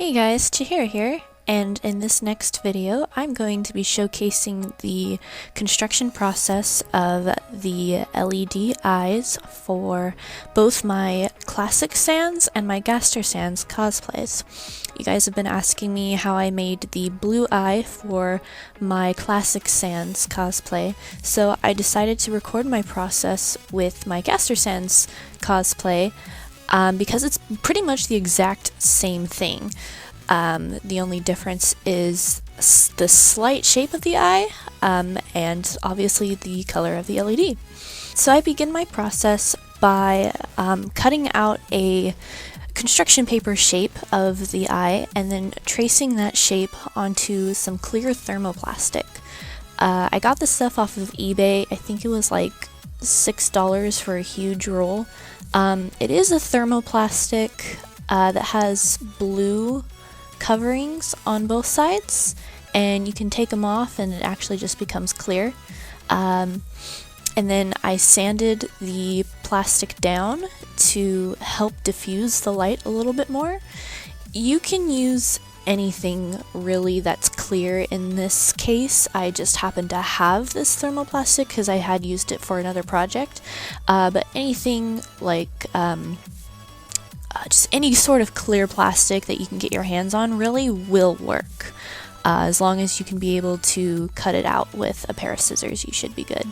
Hey guys, Chihira here, and in this next video I'm going to be showcasing the construction process of the LED eyes for both my Classic Sans and my Gaster Sans cosplays. You guys have been asking me how I made the blue eye for my Classic Sans cosplay, so I decided to record my process with my Gaster Sans cosplay because it's pretty much the exact same thing. The only difference is the slight shape of the eye and obviously the color of the LED. So I begin my process by cutting out a construction paper shape of the eye and then tracing that shape onto some clear thermoplastic. I got this stuff off of eBay. I think it was like $6 for a huge roll. It is a thermoplastic that has blue coverings on both sides, and you can take them off and it actually just becomes clear. And then I sanded the plastic down to help diffuse the light a little bit more. You can use anything really that's clear. In this case, I just happened to have this thermoplastic because I had used it for another project, but anything like just any sort of clear plastic that you can get your hands on really will work. As long as you can be able to cut it out with a pair of scissors, you should be good.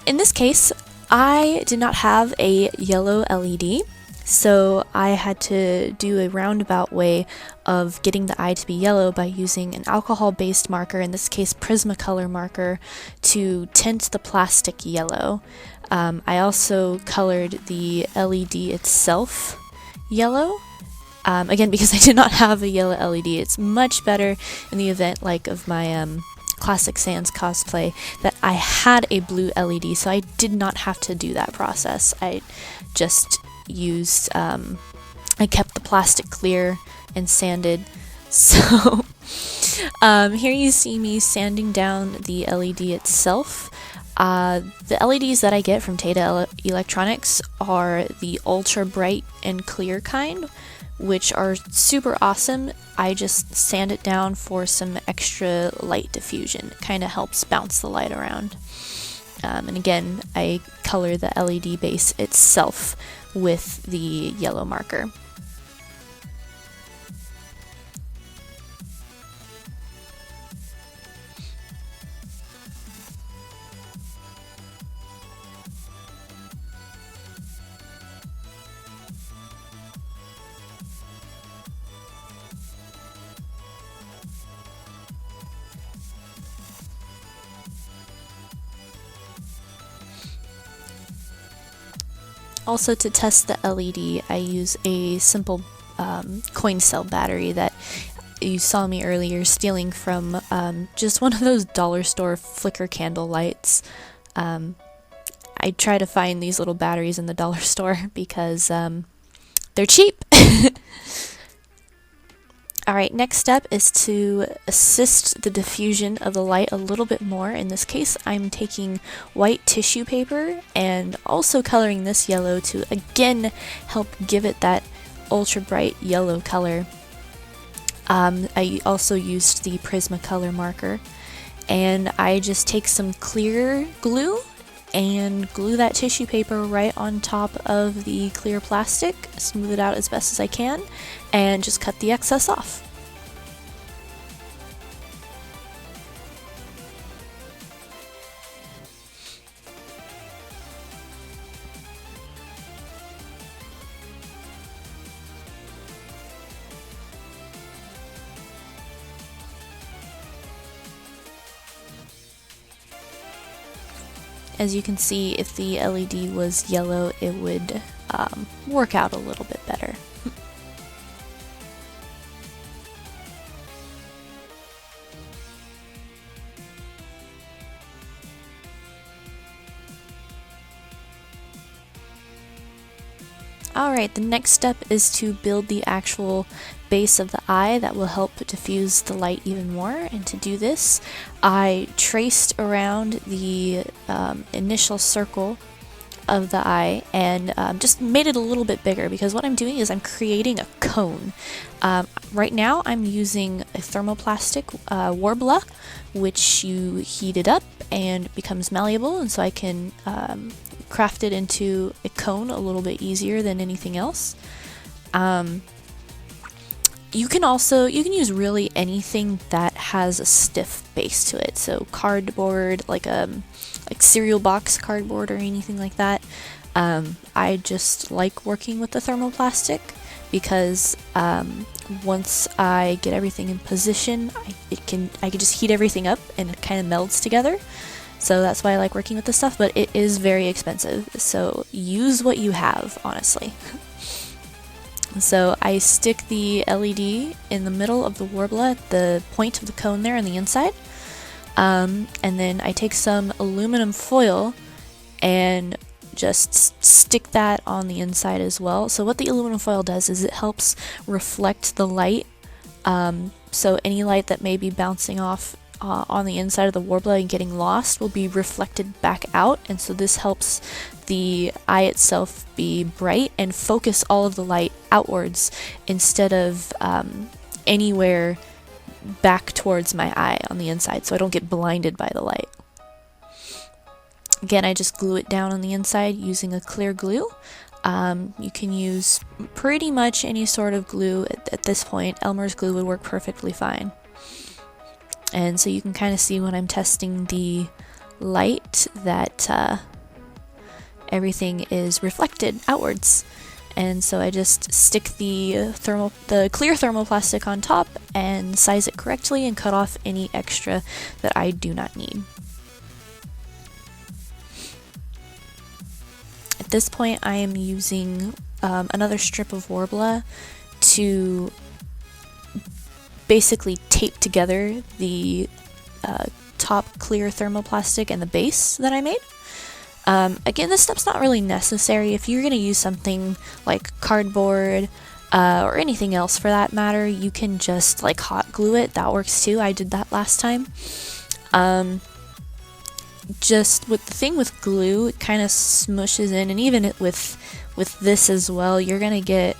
In this case, I did not have a yellow LED, so I had to do a roundabout way of getting the eye to be yellow by using an alcohol-based marker, in this case Prismacolor marker, to tint the plastic yellow. I also colored the LED itself yellow, again because I did not have a yellow LED. It's much better in the event like of my Classic Sans cosplay that I had a blue LED, so I did not have to do that process. I just used, I kept the plastic clear and sanded. So here you see me sanding down the LED itself. The LEDs that I get from Tata Electronics are the ultra bright and clear kind, which are super awesome. I just sand it down for some extra light diffusion. It kind of helps bounce the light around. And again, I color the LED base itself with the yellow marker. Also, to test the LED, I use a simple coin cell battery that you saw me earlier stealing from just one of those dollar store flicker candle lights. I try to find these little batteries in the dollar store because they're cheap. Alright, next step is to assist the diffusion of the light a little bit more. In this case, I'm taking white tissue paper and also coloring this yellow to again help give it that ultra bright yellow color. I also used the Prismacolor marker, and I just take some clear glue and glue that tissue paper right on top of the clear plastic, smooth it out as best as I can, and just cut the excess off. As you can see, if the LED was yellow, it would work out a little bit better. Alright, the next step is to build the actual base of the eye that will help diffuse the light even more, and to do this I traced around the initial circle of the eye and just made it a little bit bigger, because what I'm doing is I'm creating a cone. Right now I'm using a thermoplastic Worbla, which you heat it up and becomes malleable, and so I can craft it into a cone a little bit easier than anything else. You can use really anything that has a stiff base to it, so cardboard, like cereal box cardboard or anything like that. I just like working with the thermoplastic because once I get everything in position, I can just heat everything up and it kind of melds together. So that's why I like working with this stuff, but it is very expensive, so use what you have, honestly. So I stick the LED in the middle of the Worbla at the point of the cone there on the inside, and then I take some aluminum foil and just stick that on the inside as well. So what the aluminum foil does is it helps reflect the light, so any light that may be bouncing off on the inside of the Worbla and getting lost will be reflected back out, and so this helps the eye itself be bright and focus all of the light outwards instead of anywhere back towards my eye on the inside, so I don't get blinded by the light. Again, I just glue it down on the inside using a clear glue. You can use pretty much any sort of glue at this point. Elmer's glue would work perfectly fine. And so you can kind of see when I'm testing the light that everything is reflected outwards. And so I just stick the clear thermoplastic on top and size it correctly and cut off any extra that I do not need. At this point I am using another strip of Worbla to basically tape together the top clear thermoplastic and the base that I made. Again, this step's not really necessary. If you're going to use something like cardboard or anything else for that matter, you can just like hot glue it. That works too. I did that last time. Just with the thing with glue, it kind of smushes in, and even with this as well, you're going to get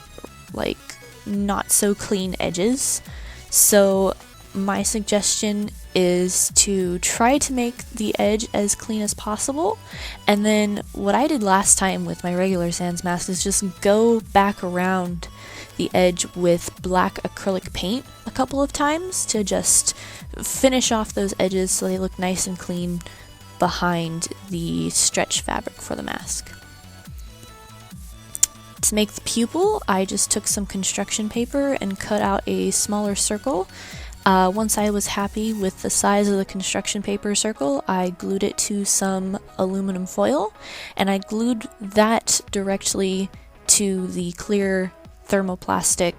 like not so clean edges. So my suggestion is to try to make the edge as clean as possible, and then what I did last time with my regular sans mask is just go back around the edge with black acrylic paint a couple of times to just finish off those edges so they look nice and clean behind the stretch fabric for the mask. To make the pupil, I just took some construction paper and cut out a smaller circle. Once I was happy with the size of the construction paper circle, I glued it to some aluminum foil, and I glued that directly to the clear thermoplastic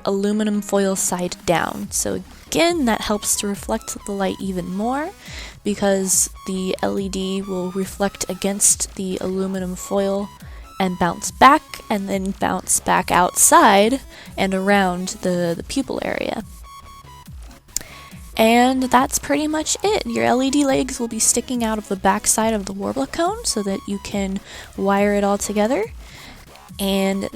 aluminum foil side down. So again, that helps to reflect the light even more because the LED will reflect against the aluminum foil and bounce back, and then bounce back outside and around the pupil area. And that's pretty much it. Your LED legs will be sticking out of the back side of the Worbla cone so that you can wire it all together. And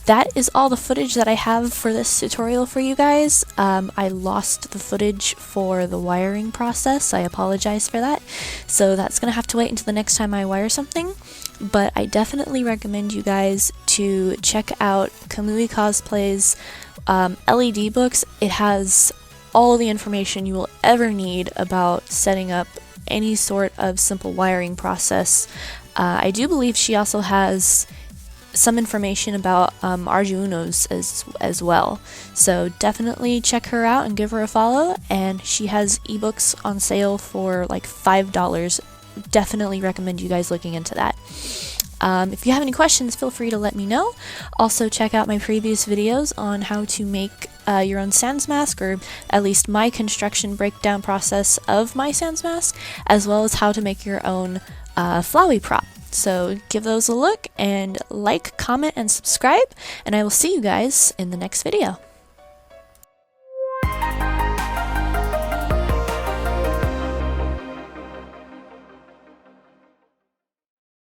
that is all the footage that I have for this tutorial for you guys. I lost the footage for the wiring process. I apologize for that. So that's going to have to wait until the next time I wire something. But I definitely recommend you guys to check out Kamui Cosplay's LED books. It has all the information you will ever need about setting up any sort of simple wiring process. I do believe she also has some information about Arduinos as well. So definitely check her out and give her a follow, and she has ebooks on sale for like $5. Definitely recommend you guys looking into that. If you have any questions, feel free to let me know. Also check out my previous videos on how to make your own sans mask, or at least my construction breakdown process of my sans mask, as well as how to make your own flowy prop. So give those a look, and like, comment, and subscribe, and I will see you guys in the next video.